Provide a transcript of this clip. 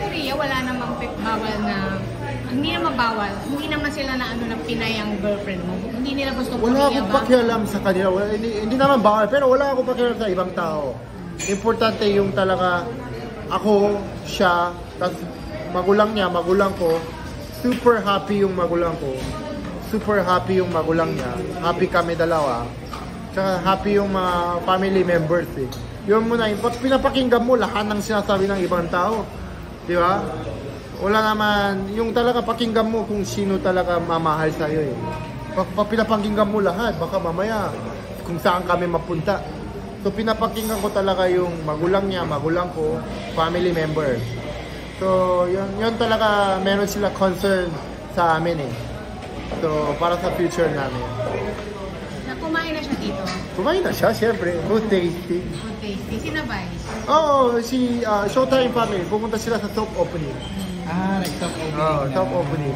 Korea, wala namang bawal na, hindi naman bawal, hindi naman sila na ano na Pinay ang girlfriend mo. Hindi nila gusto Korea. Wala akong pakialam sa kanila. Hindi naman bawal, pero wala akong pakialam sa ibang tao. Importante yung talaga ako, siya, tapos magulang niya, magulang ko. Super happy yung magulang ko. Super happy yung magulang niya. Happy kami dalawa. Tsaka happy yung mga family members eh. Yun muna, pinapakinggan mo lahat ng sinasabi ng ibang tao. Di ba? Wala naman, yung talaga pakinggan mo kung sino talaga mamahal sa'yo eh. Pinapakinggan mo lahat, baka mamaya kung saan kami mapunta. So pinapakinggan ko talaga yung magulang niya, magulang ko, family member. So yun talaga meron sila concern sa amin eh. So para sa future namin. Kumain na siya dito? Kumain na siya, siyempre. Good tasting. Good tasting. Sinabay? Oo, si Showtime family. Pumunta sila sa top opening. Ah, nag-top opening. Oo, top opening.